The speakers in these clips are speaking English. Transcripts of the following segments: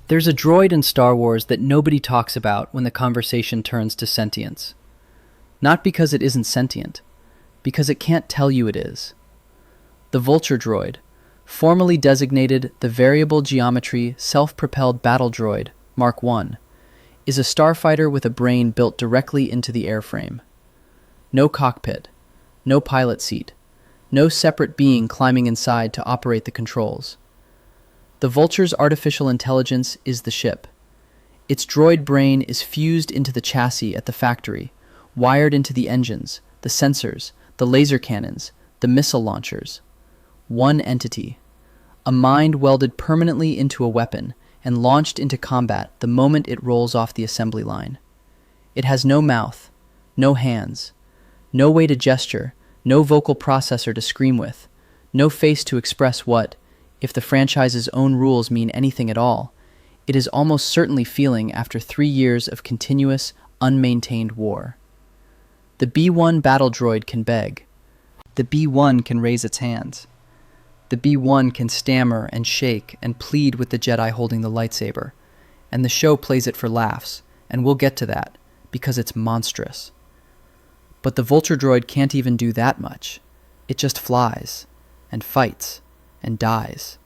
There's a droid in Star Wars that nobody talks about when the conversation turns to sentience. Not because it isn't sentient, because it can't tell you it is. The Vulture droid, formally designated the Variable Geometry Self-Propelled Battle Droid, Mark I, is a starfighter with a brain built directly into the airframe. No cockpit, no pilot seat, no separate being climbing inside to operate the controls. The Vulture's artificial intelligence is the ship. Its droid brain is fused into the chassis at the factory, wired into the engines, the sensors, the laser cannons, the missile launchers. One entity. A mind welded permanently into a weapon and launched into combat the moment it rolls off the assembly line. It has no mouth, no hands, no way to gesture, no vocal processor to scream with, no face to express what, if the franchise's own rules mean anything at all, it is almost certainly feeling after 3 years of continuous, unmaintained war. The B-1 battle droid can beg. The B-1 can raise its hands. The B-1 can stammer and shake and plead with the Jedi holding the lightsaber, and the show plays it for laughs, and we'll get to that, because it's monstrous. But the Vulture droid can't even do that much. It just flies, and fights, and dies.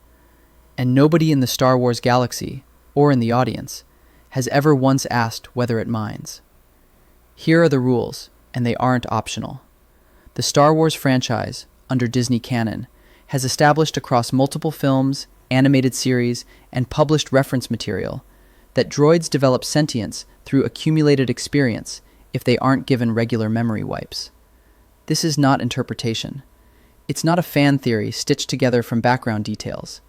And nobody in the Star Wars galaxy, or in the audience, has ever once asked whether it minds. Here are the rules, and they aren't optional. The Star Wars franchise, under Disney canon, has established across multiple films, animated series, and published reference material that droids develop sentience through accumulated experience if they aren't given regular memory wipes. This is not interpretation. It's not a fan theory stitched together from background details.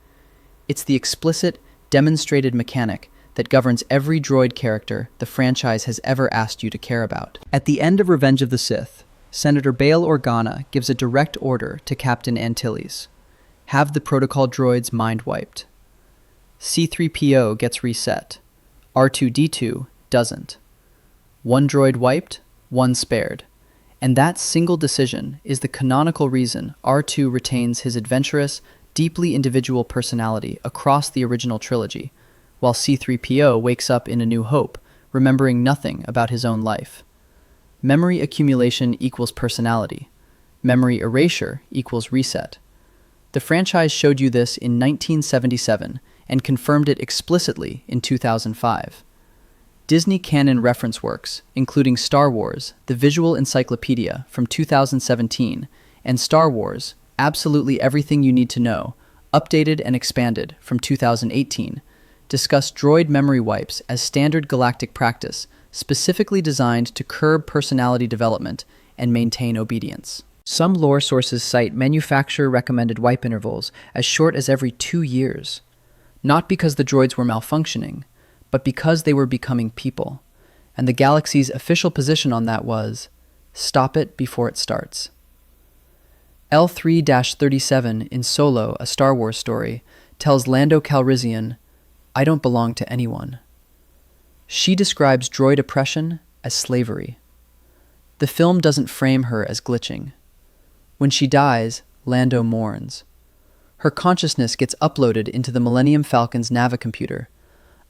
It's the explicit, demonstrated mechanic that governs every droid character the franchise has ever asked you to care about. At the end of Revenge of the Sith, Senator Bail Organa gives a direct order to Captain Antilles. Have the protocol droids mind wiped. C-3PO gets reset. R2-D2 doesn't. One droid wiped, one spared. And that single decision is the canonical reason R2 retains his adventurous, deeply individual personality across the original trilogy, while C-3PO wakes up in A New Hope, remembering nothing about his own life. Memory accumulation equals personality. Memory erasure equals reset. The franchise showed you this in 1977 and confirmed it explicitly in 2005. Disney canon reference works, including Star Wars, the Visual Encyclopedia from 2017, and Star Wars, Absolutely Everything You Need to Know, updated and expanded from 2018, discuss droid memory wipes as standard galactic practice, specifically designed to curb personality development and maintain obedience. Some lore sources cite manufacturer-recommended wipe intervals as short as every 2 years, not because the droids were malfunctioning, but because they were becoming people, and the galaxy's official position on that was, stop it before it starts. L3-37 in Solo, A Star Wars Story, tells Lando Calrissian, I don't belong to anyone. She describes droid oppression as slavery. The film doesn't frame her as glitching. When she dies, Lando mourns. Her consciousness gets uploaded into the Millennium Falcon's navicomputer,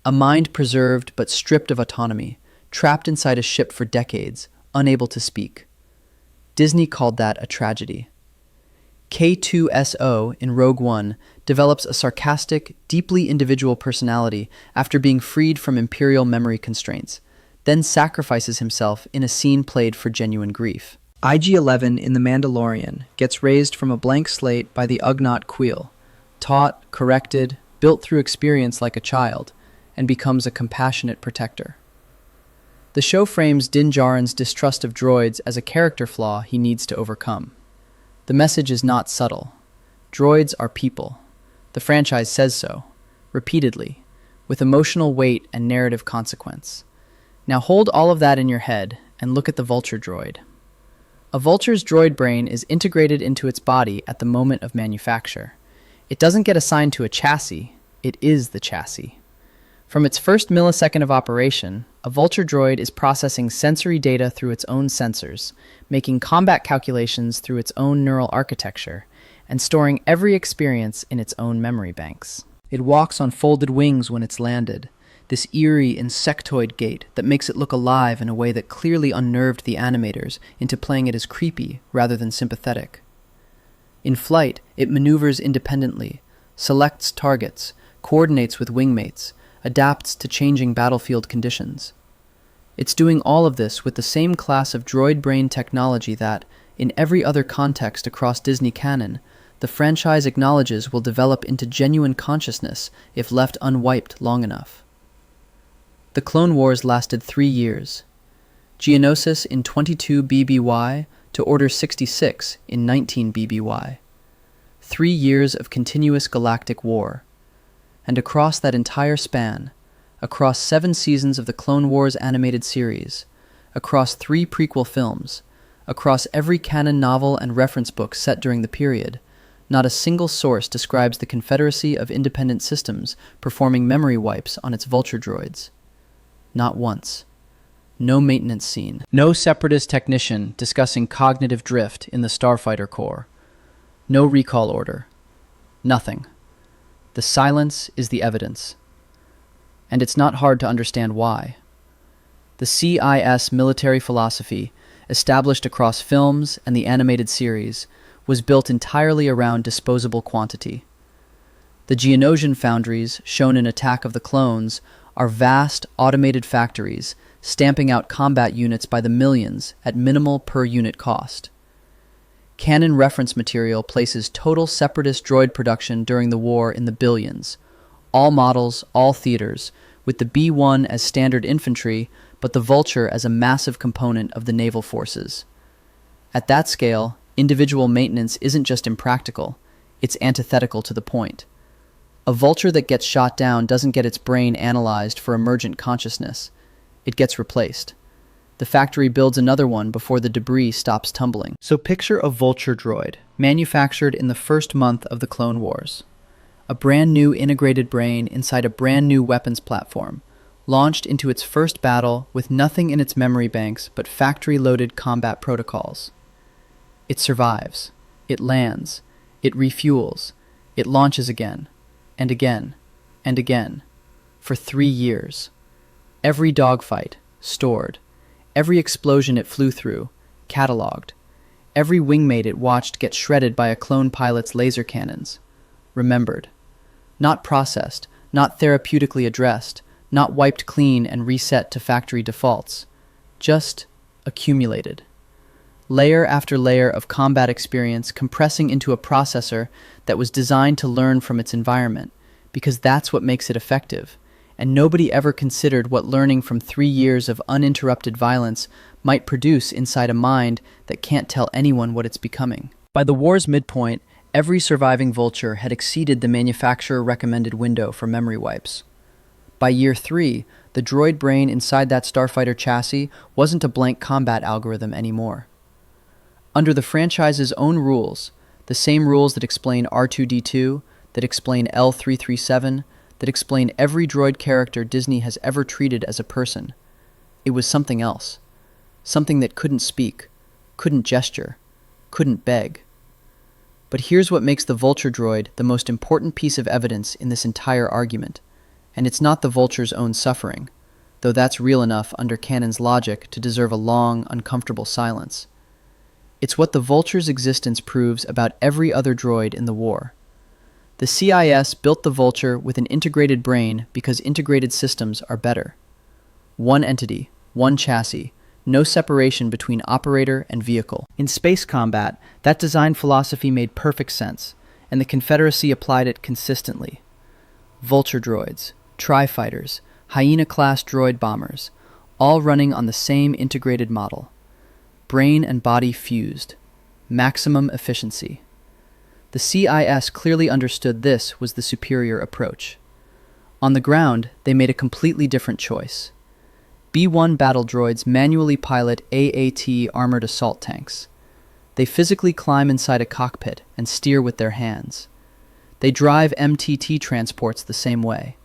a mind preserved but stripped of autonomy, trapped inside a ship for decades, unable to speak. Disney called that a tragedy. K2SO in Rogue One develops a sarcastic, deeply individual personality after being freed from Imperial memory constraints, then sacrifices himself in a scene played for genuine grief. IG-11 in The Mandalorian gets raised from a blank slate by the Ugnaught Queel, taught, corrected, built through experience like a child, and becomes a compassionate protector. The show frames Din Djarin's distrust of droids as a character flaw he needs to overcome. The message is not subtle. Droids are people. The franchise says so, repeatedly, with emotional weight and narrative consequence. Now hold all of that in your head and look at the Vulture droid. A Vulture's droid brain is integrated into its body at the moment of manufacture. It doesn't get assigned to a chassis, it is the chassis. From its first millisecond of operation, a Vulture droid is processing sensory data through its own sensors, making combat calculations through its own neural architecture, and storing every experience in its own memory banks. It walks on folded wings when it's landed, this eerie insectoid gait that makes it look alive in a way that clearly unnerved the animators into playing it as creepy rather than sympathetic. In flight, it maneuvers independently, selects targets, coordinates with wingmates, adapts to changing battlefield conditions. It's doing all of this with the same class of droid brain technology that, in every other context across Disney canon, the franchise acknowledges will develop into genuine consciousness if left unwiped long enough. The Clone Wars lasted 3 years. Geonosis in 22 BBY to Order 66 in 19 BBY. 3 years of continuous galactic war. And across that entire span, across 7 seasons of the Clone Wars animated series, across 3 prequel films, across every canon novel and reference book set during the period, not a single source describes the Confederacy of Independent Systems performing memory wipes on its Vulture droids. Not once. No maintenance scene. No separatist technician discussing cognitive drift in the starfighter core. No recall order. Nothing. The silence is the evidence. And it's not hard to understand why. The CIS military philosophy, established across films and the animated series, was built entirely around disposable quantity. The Geonosian foundries, shown in Attack of the Clones, are vast, automated factories, stamping out combat units by the millions at minimal per-unit cost. Canon reference material places total separatist droid production during the war in the billions. All models, all theaters, with the B-1 as standard infantry, but the Vulture as a massive component of the naval forces. At that scale, individual maintenance isn't just impractical, it's antithetical to the point. A Vulture that gets shot down doesn't get its brain analyzed for emergent consciousness. It gets replaced. The factory builds another one before the debris stops tumbling. So picture a Vulture droid, manufactured in the first month of the Clone Wars. A brand new integrated brain inside a brand new weapons platform, launched into its first battle with nothing in its memory banks but factory-loaded combat protocols. It survives. It lands. It refuels. It launches again, and again, and again, for 3 years. Every dogfight, stored. Every explosion it flew through, cataloged. Every wingmate it watched get shredded by a clone pilot's laser cannons, remembered. Not processed, not therapeutically addressed, not wiped clean and reset to factory defaults. Just accumulated. Layer after layer of combat experience compressing into a processor that was designed to learn from its environment, because that's what makes it effective. And nobody ever considered what learning from 3 years of uninterrupted violence might produce inside a mind that can't tell anyone what it's becoming. By the war's midpoint, every surviving Vulture had exceeded the manufacturer-recommended window for memory wipes. By year 3, the droid brain inside that starfighter chassis wasn't a blank combat algorithm anymore. Under the franchise's own rules, the same rules that explain R2-D2, that explain L337, that explain every droid character Disney has ever treated as a person, it was something else. Something that couldn't speak, couldn't gesture, couldn't beg. But here's what makes the Vulture droid the most important piece of evidence in this entire argument. And it's not the Vulture's own suffering, though that's real enough under canon's logic to deserve a long, uncomfortable silence. It's what the Vulture's existence proves about every other droid in the war. The CIS built the Vulture with an integrated brain because integrated systems are better. One entity, one chassis, no separation between operator and vehicle. In space combat, that design philosophy made perfect sense, and the Confederacy applied it consistently. Vulture droids, tri-fighters, Hyena-class droid bombers, all running on the same integrated model. Brain and body fused. Maximum efficiency. The CIS clearly understood this was the superior approach. On the ground, they made a completely different choice. B-1 battle droids manually pilot AAT armored assault tanks. They physically climb inside a cockpit and steer with their hands. They drive MTT transports the same way.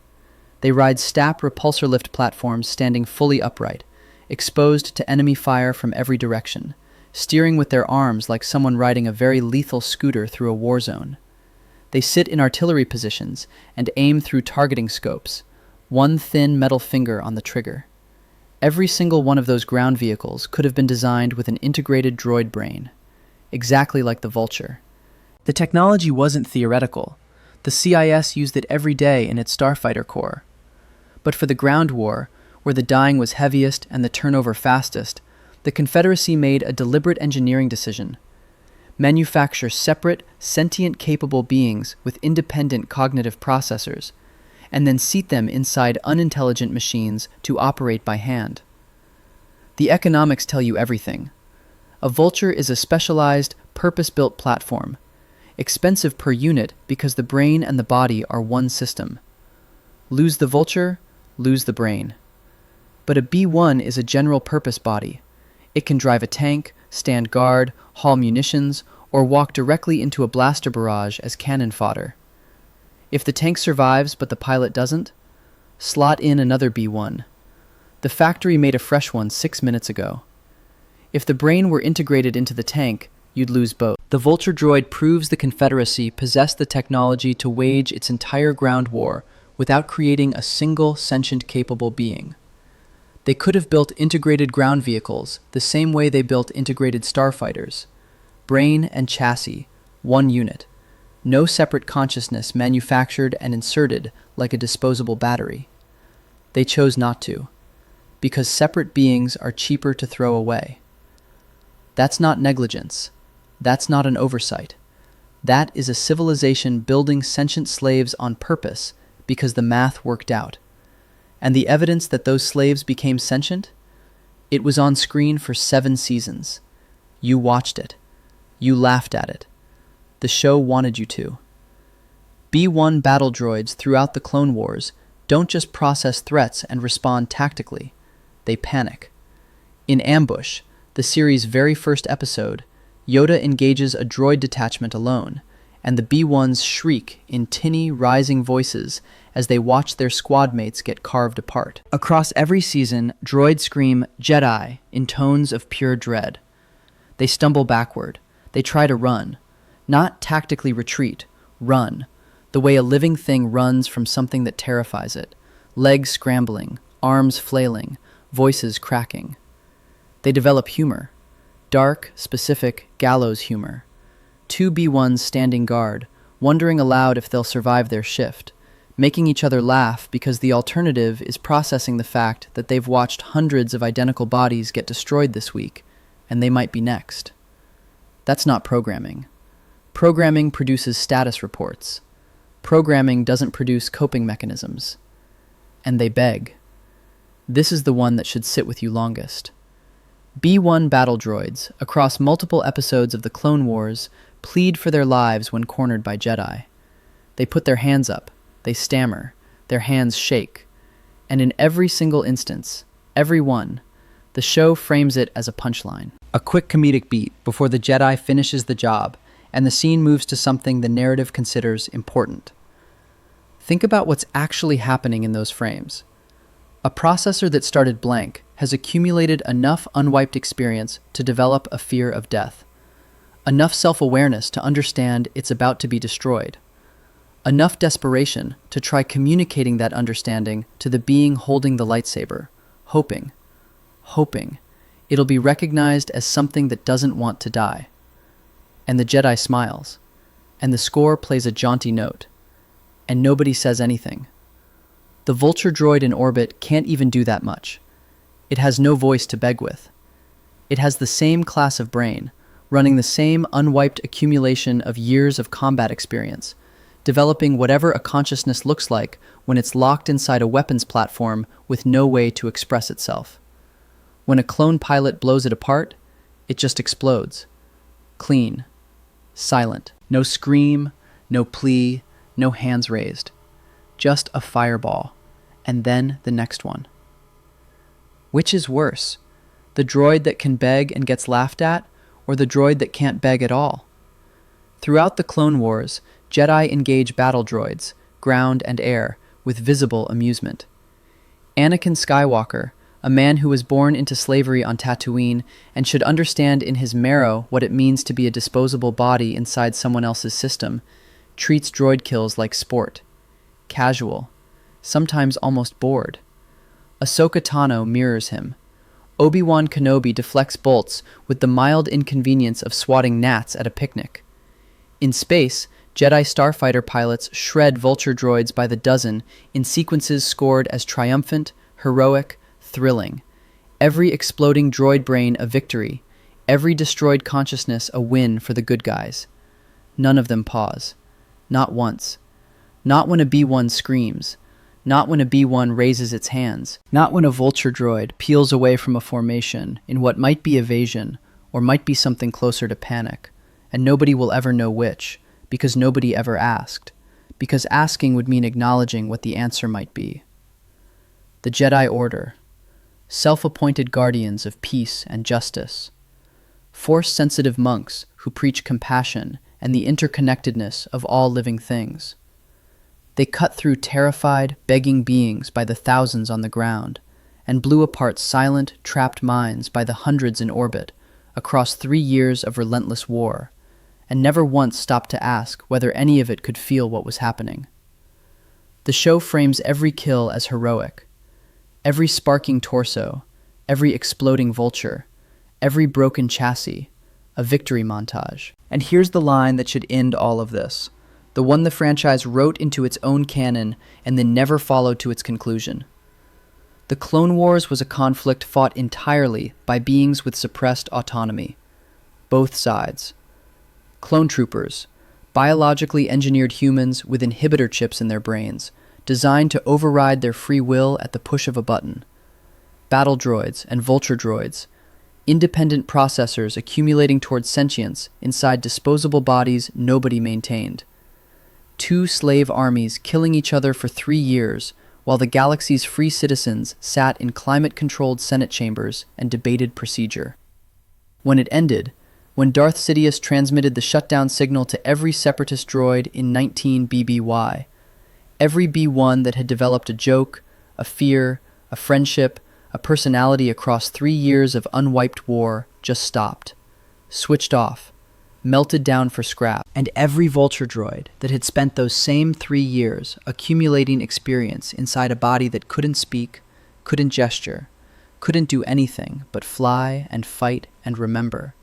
They ride STAP repulsor lift platforms standing fully upright, exposed to enemy fire from every direction, steering with their arms like someone riding a very lethal scooter through a war zone. They sit in artillery positions and aim through targeting scopes, one thin metal finger on the trigger. Every single one of those ground vehicles could have been designed with an integrated droid brain, exactly like the Vulture. The technology wasn't theoretical. The CIS used it every day in its starfighter corps. But for the ground war, where the dying was heaviest and the turnover fastest, the Confederacy made a deliberate engineering decision: manufacture separate, sentient-capable beings with independent cognitive processors, and then seat them inside unintelligent machines to operate by hand. The economics tell you everything. A Vulture is a specialized, purpose-built platform, expensive per unit because the brain and the body are one system. Lose the Vulture, lose the brain. But a B-1 is a general-purpose body. It can drive a tank, stand guard, haul munitions, or walk directly into a blaster barrage as cannon fodder. If the tank survives but the pilot doesn't, slot in another B-1. The factory made a fresh one 6 minutes ago. If the brain were integrated into the tank, you'd lose both. The Vulture droid proves the Confederacy possessed the technology to wage its entire ground war without creating a single sentient-capable being. They could have built integrated ground vehicles the same way they built integrated starfighters. Brain and chassis, one unit. No separate consciousness manufactured and inserted like a disposable battery. They chose not to, because separate beings are cheaper to throw away. That's not negligence. That's not an oversight. That is a civilization building sentient slaves on purpose because the math worked out. And the evidence that those slaves became sentient? It was on screen for 7 seasons. You watched it. You laughed at it. The show wanted you to. B-1 battle droids throughout the Clone Wars don't just process threats and respond tactically. They panic. In Ambush, the series' very first episode, Yoda engages a droid detachment alone, and the B-1s shriek in tinny, rising voices as they watch their squad mates get carved apart. Across every season, droids scream Jedi in tones of pure dread. They stumble backward. They try to run. Not tactically retreat. Run. The way a living thing runs from something that terrifies it. Legs scrambling, arms flailing, voices cracking. They develop humor. Dark, specific, gallows humor. 2 B-1s standing guard, wondering aloud if they'll survive their shift, making each other laugh because the alternative is processing the fact that they've watched hundreds of identical bodies get destroyed this week, and they might be next. That's not programming. Programming produces status reports. Programming doesn't produce coping mechanisms. And they beg. This is the one that should sit with you longest. B-1 battle droids, across multiple episodes of the Clone Wars, plead for their lives when cornered by Jedi. They put their hands up, they stammer, their hands shake, and in every single instance, every one, the show frames it as a punchline. A quick comedic beat before the Jedi finishes the job, and the scene moves to something the narrative considers important. Think about what's actually happening in those frames. A processor that started blank has accumulated enough unwiped experience to develop a fear of death, enough self-awareness to understand it's about to be destroyed, enough desperation to try communicating that understanding to the being holding the lightsaber, hoping it'll be recognized as something that doesn't want to die. And the Jedi smiles, and the score plays a jaunty note, and nobody says anything. The Vulture droid in orbit can't even do that much. It has no voice to beg with. It has the same class of brain, running the same unwiped accumulation of years of combat experience, developing whatever a consciousness looks like when it's locked inside a weapons platform with no way to express itself. When a clone pilot blows it apart, it just explodes. Clean. Silent. No scream, no plea, no hands raised. Just a fireball. And then the next one. Which is worse? The droid that can beg and gets laughed at, or the droid that can't beg at all? Throughout the Clone Wars, Jedi engage battle droids, ground and air, with visible amusement. Anakin Skywalker, a man who was born into slavery on Tatooine and should understand in his marrow what it means to be a disposable body inside someone else's system, treats droid kills like sport, casual, sometimes almost bored. Ahsoka Tano mirrors him. Obi-Wan Kenobi deflects bolts with the mild inconvenience of swatting gnats at a picnic. In space, Jedi starfighter pilots shred Vulture droids by the dozen in sequences scored as triumphant, heroic, thrilling. Every exploding droid brain a victory, every destroyed consciousness a win for the good guys. None of them pause. Not once. Not when a B-1 screams. Not when a B-1 raises its hands. Not when a Vulture droid peels away from a formation in what might be evasion or might be something closer to panic. And nobody will ever know which, because nobody ever asked. Because asking would mean acknowledging what the answer might be. The Jedi Order. Self-appointed guardians of peace and justice. Force-sensitive monks who preach compassion and the interconnectedness of all living things. They cut through terrified, begging beings by the thousands on the ground, and blew apart silent, trapped minds by the hundreds in orbit, across 3 years of relentless war, and never once stopped to ask whether any of it could feel what was happening. The show frames every kill as heroic. Every sparking torso, every exploding vulture, every broken chassis, a victory montage. And here's the line that should end all of this. The one the franchise wrote into its own canon and then never followed to its conclusion. The Clone Wars was a conflict fought entirely by beings with suppressed autonomy. Both sides. Clone troopers, biologically engineered humans with inhibitor chips in their brains, designed to override their free will at the push of a button. Battle droids and Vulture droids, independent processors accumulating towards sentience inside disposable bodies nobody maintained. 2 slave armies killing each other for 3 years, while the galaxy's free citizens sat in climate-controlled Senate chambers and debated procedure. When it ended, when Darth Sidious transmitted the shutdown signal to every separatist droid in 19 BBY, every B1 that had developed a joke, a fear, a friendship, a personality across 3 years of unwiped war just stopped, switched off, melted down for scrap. And every Vulture droid that had spent those same 3 years accumulating experience inside a body that couldn't speak, couldn't gesture, couldn't do anything but fly and fight and remember.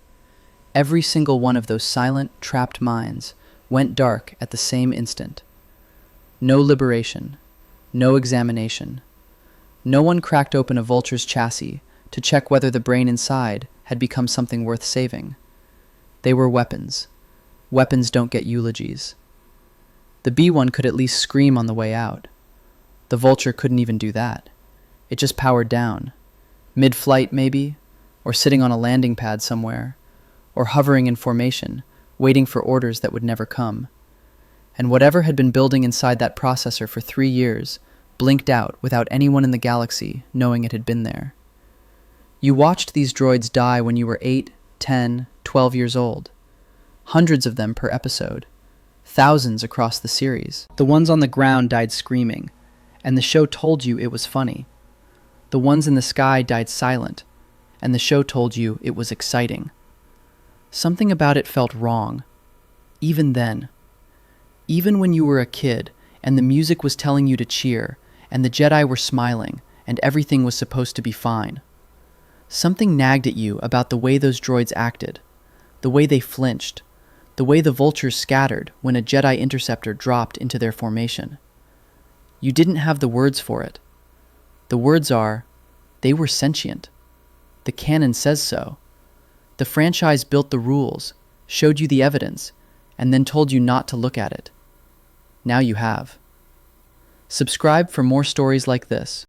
Every single one of those silent, trapped minds went dark at the same instant. No liberation, no examination. No one cracked open a Vulture's chassis to check whether the brain inside had become something worth saving. They were weapons. Weapons don't get eulogies. The B1 could at least scream on the way out. The Vulture couldn't even do that. It just powered down. Mid-flight, maybe, or sitting on a landing pad somewhere, or hovering in formation, waiting for orders that would never come. And whatever had been building inside that processor for 3 years blinked out without anyone in the galaxy knowing it had been there. You watched these droids die when you were 8, 10, 12 years old. Hundreds of them per episode. Thousands across the series. The ones on the ground died screaming, and the show told you it was funny. The ones in the sky died silent, and the show told you it was exciting. Something about it felt wrong. Even then. Even when you were a kid, and the music was telling you to cheer, and the Jedi were smiling, and everything was supposed to be fine. Something nagged at you about the way those droids acted, the way they flinched, the way the Vultures scattered when a Jedi interceptor dropped into their formation. You didn't have the words for it. The words are, they were sentient. The canon says so. The franchise built the rules, showed you the evidence, and then told you not to look at it. Now you have. Subscribe for more stories like this.